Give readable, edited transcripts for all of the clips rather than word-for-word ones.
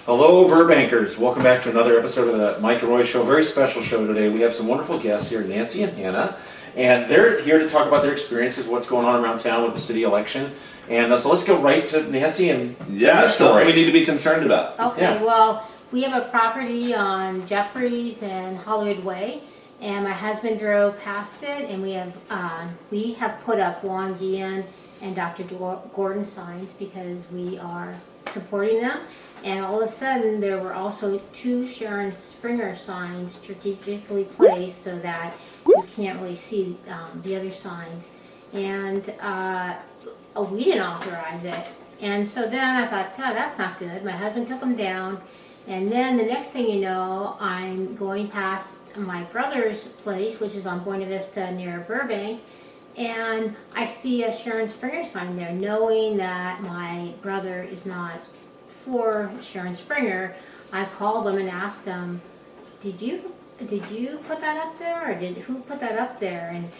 Hello, Burbankers. Welcome back to another episode of the Mike and Roy Show. Very special show today. We have some wonderful guests here, Nancy and Hannah, and they're here to talk about their experiences, what's going on around town with the city election. And so let's go right to Nancy and so what we need to be concerned about. Okay, well, we have a property on Jeffries and Hollywood Way, and my husband drove past it, and we have put up Juan Guillen and Dr. Gordon signs because we are supporting them. And all of a sudden, there were also two Sharon Springer signs strategically placed so that you can't really see the other signs. And we didn't authorize it. And so then I thought, oh, that's not good. My husband took them down. And then the next thing you know, I'm going past my brother's place, which is on Buena Vista near Burbank. And I see a Sharon Springer sign there, knowing that my brother is not for Sharon Springer. I called them and asked them, did you put that up there, or who put that up there? And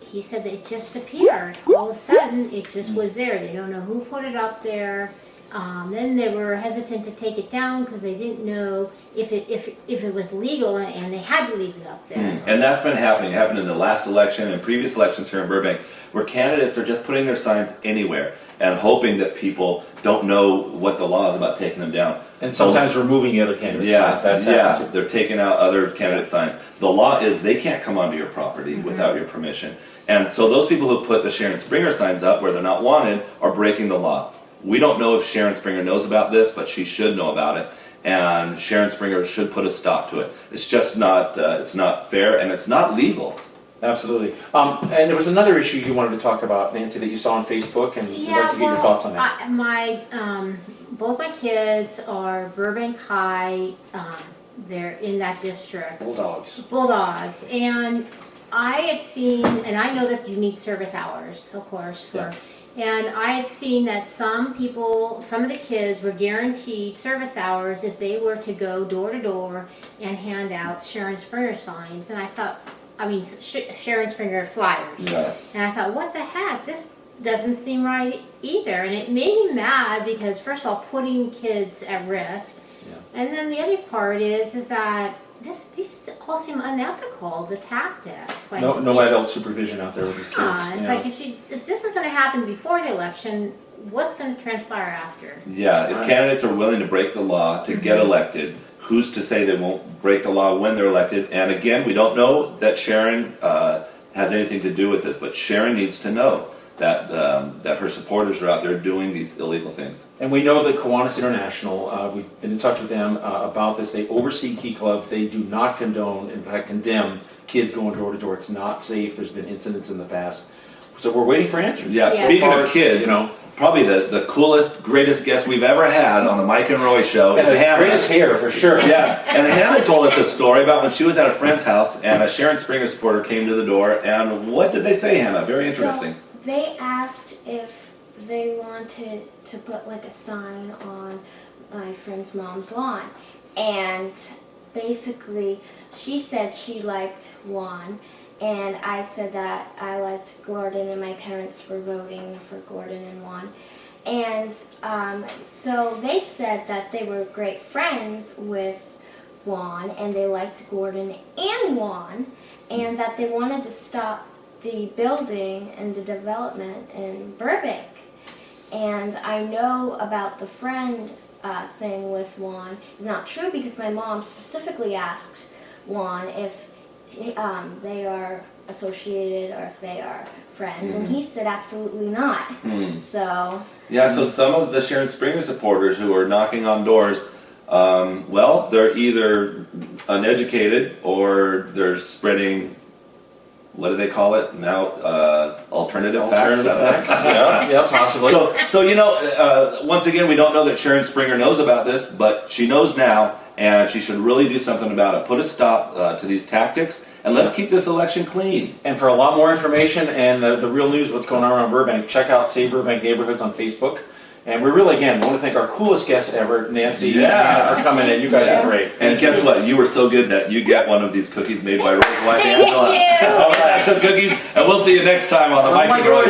he said that it just appeared. All of a sudden, it just was there. They don't know who put it up there. Then they were hesitant to take it down because they didn't know if it was legal, and they had to leave it up there. And that's been happening. It happened in the last election and previous elections here in Burbank, where candidates are just putting their signs anywhere and hoping that people don't know what the law is about taking them down. And sometimes removing the other candidates' signs. That's happened too. They're taking out other candidate signs. The law is they can't come onto your property without your permission. And so those people who put the Sharon Springer signs up where they're not wanted are breaking the law. We don't know if Sharon Springer knows about this, but she should know about it. And Sharon Springer should put a stop to it. It's just not, it's not fair, and it's not legal. Absolutely. And there was another issue you wanted to talk about, Nancy, that you saw on Facebook, and you'd like to get your thoughts on that. Both my kids are Burbank High. They're in that district. Bulldogs. And I had seen, and I know that you need service hours, of course, and I had seen that some of the kids were guaranteed service hours if they were to go door to door and hand out Sharon Springer signs. And I thought, Sharon Springer flyers. Yeah. And I thought, what the heck? This doesn't seem right either. And it made me mad because, first of all, putting kids at risk. Yeah. And then the other part is that these all seem unethical, the tactics. Like, no adult supervision out there with these kids. It's like if this is going to happen before the election, what's going to transpire after? Yeah, if candidates are willing to break the law to get elected, who's to say they won't break the law when they're elected? And again, we don't know that Sharon has anything to do with this, but Sharon needs to know that her supporters are out there doing these illegal things. And we know that Kiwanis International, we've been in touch with them about this. They oversee key clubs. They do not condone, in fact, condemn kids going door to door. It's not safe. There's been incidents in the past. So we're waiting for answers. Yeah, speaking of kids, probably the coolest, greatest guest we've ever had on the Mike and Roy Show is Hannah. Greatest hair, for sure. Yeah, and Hannah told us a story about when she was at a friend's house and a Sharon Springer supporter came to the door. And what did they say, Hannah? Very interesting. So they asked if they wanted to put like a sign on my friend's mom's lawn. And basically, she said she liked Juan. And I said that I liked Gordon, and my parents were voting for Gordon and Juan. And so they said that they were great friends with Juan, and they liked Gordon and Juan, and that they wanted to stop the building and the development in Burbank. And I know about the friend thing with Juan. It's not true because my mom specifically asked Juan if they are associated or if they are friends, and he said absolutely not. So some of the Sharon Springer supporters who are knocking on doors, they're either uneducated or they're spreading, what do they call it now? Alternative facts. Yeah, possibly. So once again, we don't know that Sharon Springer knows about this, but she knows now, and she should really do something about it. Put a stop to these tactics, and let's keep this election clean. And for a lot more information and the real news, what's going on around Burbank, check out Save Burbank Neighborhoods on Facebook. And we really, again, want to thank our coolest guests ever, Nancy and Hannah, for coming in. You guys are great. And guess what? You were so good that you get one of these cookies made by Roy's wife, Thank Angela. you. All right, some cookies, and we'll see you next time on the Mike and Roy